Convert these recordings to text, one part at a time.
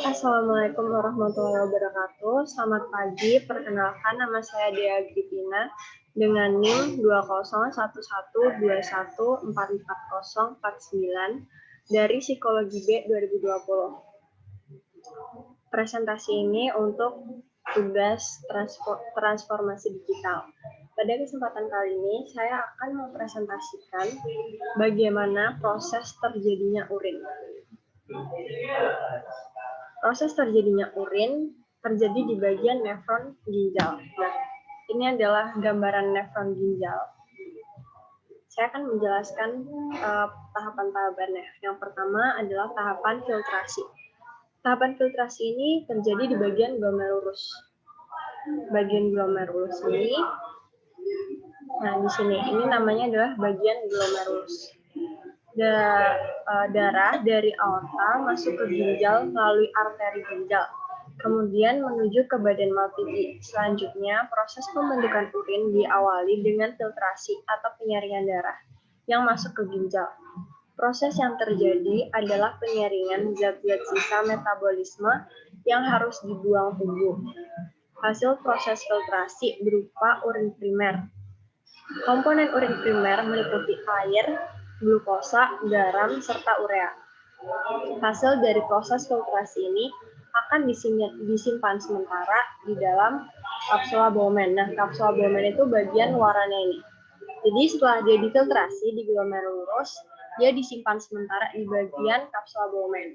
Assalamualaikum warahmatullahi wabarakatuh. Selamat pagi, perkenalkan nama saya Dea Agripina dengan NIM 20112121444049 dari Psikologi B 2020. Presentasi ini untuk tugas transformasi digital. Pada kesempatan kali ini, saya akan mempresentasikan bagaimana proses terjadinya urin. Proses terjadinya urin terjadi di bagian nefron ginjal. Nah, ini adalah gambaran nefron ginjal. Saya akan menjelaskan tahapan-tahapannya. Yang pertama adalah tahapan filtrasi. Tahapan filtrasi ini terjadi di bagian glomerulus. Bagian glomerulus ini, nah di sini, ini namanya adalah bagian glomerulus. Darah dari aorta masuk ke ginjal melalui arteri ginjal, kemudian menuju ke badan Malpighi. Selanjutnya, proses pembentukan urin diawali dengan filtrasi atau penyaringan darah yang masuk ke ginjal. Proses yang terjadi adalah penyaringan zat-zat sisa metabolisme yang harus dibuang tubuh. Hasil proses filtrasi berupa urin primer. Komponen urin primer meliputi air, glukosa, garam, serta urea. Hasil dari proses filtrasi ini akan disimpan sementara di dalam kapsula Bowman. Nah, kapsula Bowman itu bagian luarannya ini. Jadi setelah dia difiltrasi di glomerulus, dia disimpan sementara di bagian kapsula Bowman.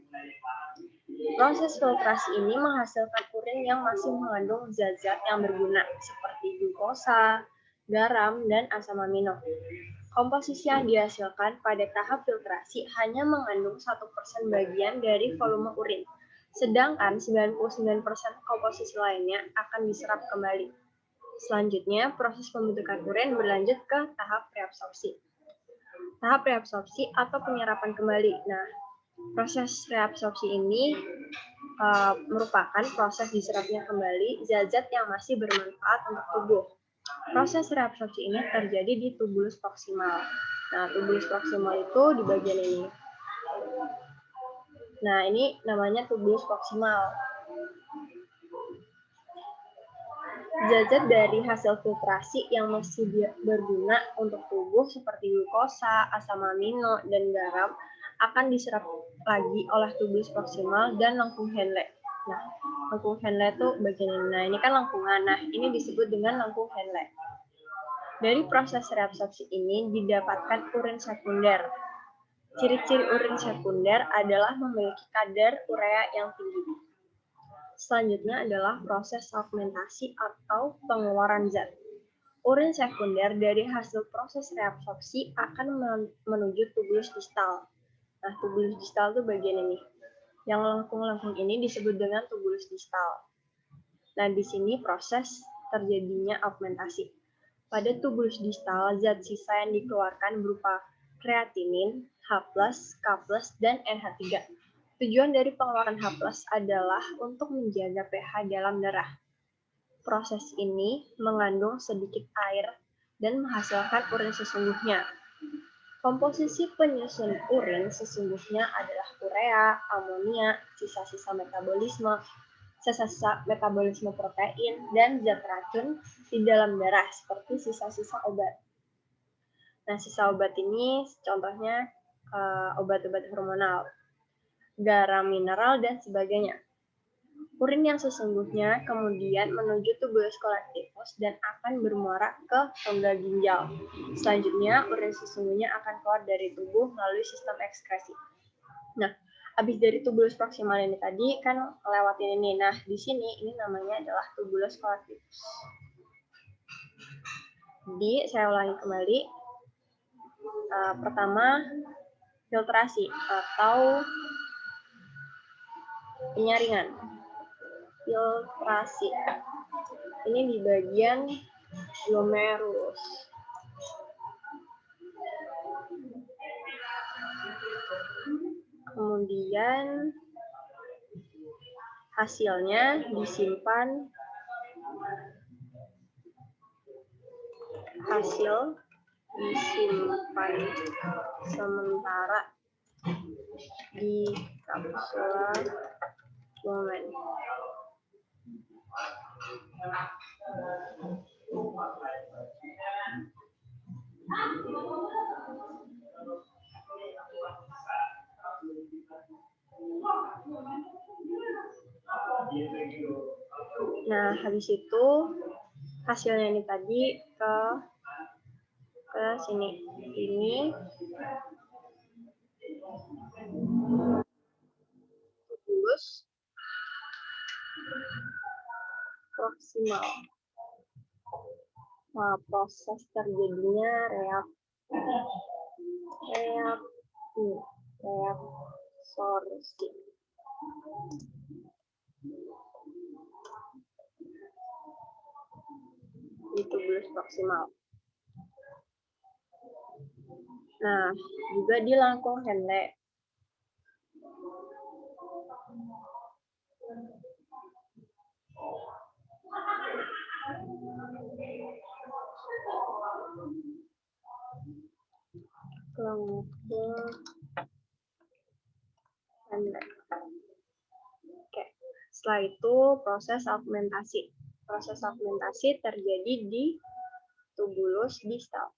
Proses filtrasi ini menghasilkan urin yang masih mengandung zat-zat yang berguna seperti glukosa, garam, dan asam amino. Komposisi yang dihasilkan pada tahap filtrasi hanya mengandung 1% bagian dari volume urin, sedangkan 99% komposisi lainnya akan diserap kembali. Selanjutnya, proses pembentukan urin berlanjut ke tahap reabsorpsi. Tahap reabsorpsi atau penyerapan kembali. Nah, proses reabsorpsi ini merupakan proses diserapnya kembali zat-zat yang masih bermanfaat untuk tubuh. Proses reabsorpsi ini terjadi di tubulus proksimal. Nah, tubulus proksimal itu di bagian ini. Nah, ini namanya tubulus proksimal. Zat-zat dari hasil filtrasi yang masih berguna untuk tubuh seperti glukosa, asam amino, dan garam akan diserap lagi oleh tubulus proksimal dan lengkung Henle. Nah, lengkung Henle itu bagian ini. Nah, ini kan lengkungan. Nah, ini disebut dengan lengkung Henle. Dari proses reabsorpsi ini didapatkan urin sekunder. Ciri-ciri urin sekunder adalah memiliki kadar urea yang tinggi. Selanjutnya adalah proses augmentasi atau pengeluaran zat. Urin sekunder dari hasil proses reabsorpsi akan menuju tubulus distal. Nah, tubulus distal itu bagian ini. Yang lengkung-lengkung ini disebut dengan tubulus distal. Nah, di sini proses terjadinya augmentasi. Pada tubulus distal, zat sisa yang dikeluarkan berupa kreatinin, H+, K+, dan NH3. Tujuan dari pengeluaran H+ adalah untuk menjaga pH dalam darah. Proses ini mengandung sedikit air dan menghasilkan urin sesungguhnya. Komposisi penyusun urin sesungguhnya adalah urea, amonia, sisa-sisa metabolisme protein, dan zat racun di dalam darah seperti sisa-sisa obat. Nah, sisa obat ini contohnya obat-obat hormonal, garam mineral, dan sebagainya. Urin yang sesungguhnya kemudian menuju tubulus kolektivus dan akan bermuara ke rongga ginjal. Selanjutnya, urin sesungguhnya akan keluar dari tubuh melalui sistem ekskresi. Nah, habis dari tubulus proksimal ini tadi kan lewatin ini. Nah, di sini ini namanya adalah tubulus kolektivus. Jadi, saya ulangi kembali. Pertama, filtrasi atau penyaringan. Filtrasi. Ini di bagian glomerulus. Kemudian hasilnya disimpan sementara di kapsula Bowman. Nah, habis itu hasilnya ini tadi ke sini. Ini tubulus proksimal. Nah, proses terjadinya reabsorpsi. Di tubulus proksimal. Nah, juga di langkung Henle. Langkung Henle. Oke. Setelah itu proses augmentasi. Proses augmentasi terjadi di tubulus distal.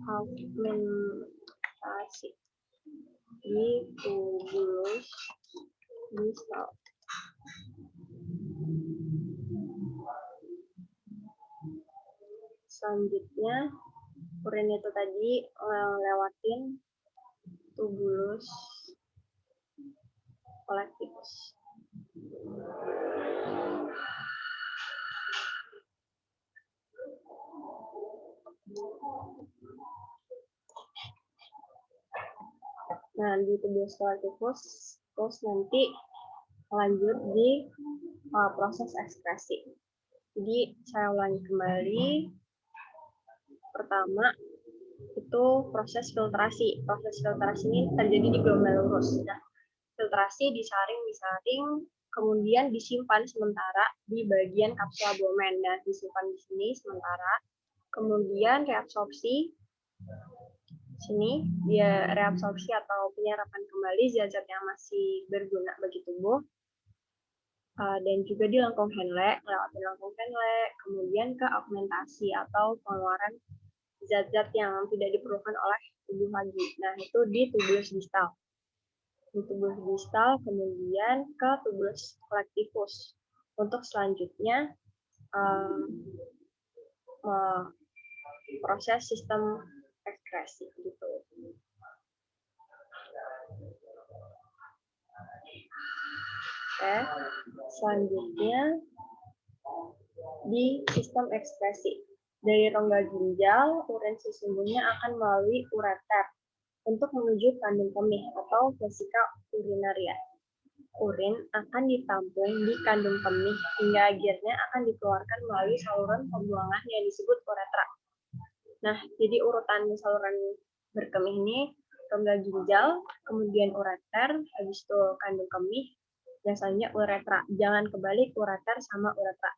Augmentasi di tubulus distal. Selanjutnya, urin itu tadi lewatin tubulus kolektifus. Nah, di tubulus kolektifus, terus nanti lanjut di proses ekskresi. Jadi, saya ulangi kembali. Pertama, itu proses filtrasi. Proses filtrasi ini terjadi di glomerulus. Nah, filtrasi disaring, kemudian disimpan sementara di bagian kapsula Bowman. Nah, disimpan di sini sementara. Kemudian reabsorpsi. Sini dia reabsorpsi atau penyerapan kembali zat-zat yang masih berguna bagi tubuh. Dan juga di langkung Henle, melewati langkung Henle, kemudian ke augmentasi atau pengeluaran zat-zat yang tidak diperlukan oleh tubuh lagi. Nah, itu di tubulus distal. Di tubulus distal, kemudian ke tubulus kolektifus. Untuk selanjutnya, proses sistem ekskresi gitu. Oke, selanjutnya di sistem ekskresi. Dari rongga ginjal, urin sesungguhnya akan melalui ureter untuk menuju kandung kemih atau vesika urinaria. Urin akan ditampung di kandung kemih hingga akhirnya akan dikeluarkan melalui saluran pembuangan yang disebut uretra. Nah, jadi urutan saluran berkemih ini rongga ginjal, kemudian ureter, habis itu kandung kemih, dan selanjutnya uretra. Jangan kebalik ureter sama uretra.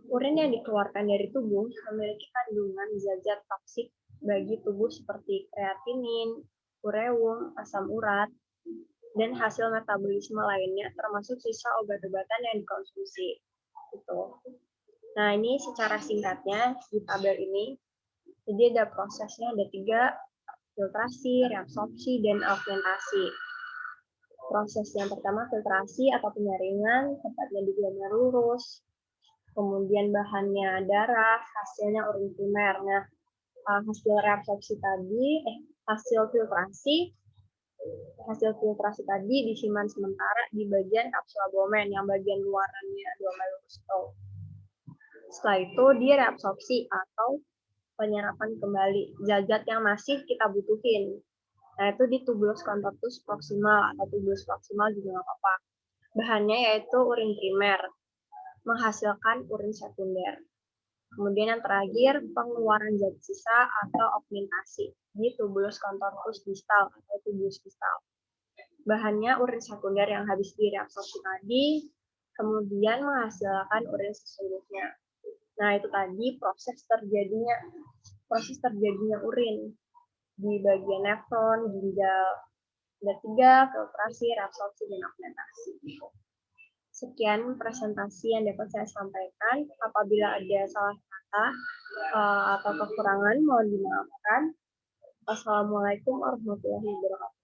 Urin yang dikeluarkan dari tubuh memiliki kandungan zat-zat toksik bagi tubuh seperti kreatinin, ureum, asam urat, dan hasil metabolisme lainnya termasuk sisa obat-obatan yang dikonsumsi. Gitu. Nah, ini secara singkatnya di tabel ini. Jadi ada prosesnya, ada 3, filtrasi, reabsorpsi, dan augmentasi. Proses yang pertama filtrasi atau penyaringan, tempatnya di glomerulus, kemudian bahannya darah, hasilnya urin primer. Nah, hasil reabsorpsi tadi, hasil filtrasi tadi disimpan sementara di bagian kapsula Bowman yang bagian luarannya glomerulus. Setelah itu dia reabsorpsi atau penyerapan kembali zat-zat yang masih kita butuhin. Nah, itu di tubulus contortus proximal atau tubulus proximal juga nggak apa-apa. Bahannya yaitu urin primer, menghasilkan urin sekunder. Kemudian yang terakhir, pengeluaran zat sisa atau augmentasi di tubulus contortus distal atau tubulus distal. Bahannya urin sekunder yang habis direabsorpsi tadi, kemudian menghasilkan urin sesungguhnya. Nah, itu tadi proses terjadinya proses terjadinya urin di bagian nefron, ginjal. Ada 3, filtrasi, reabsorpsi, dan augmentasi. Sekian presentasi yang dapat saya sampaikan. Apabila ada salah kata atau kekurangan, mohon dimaafkan. Wassalamualaikum warahmatullahi wabarakatuh.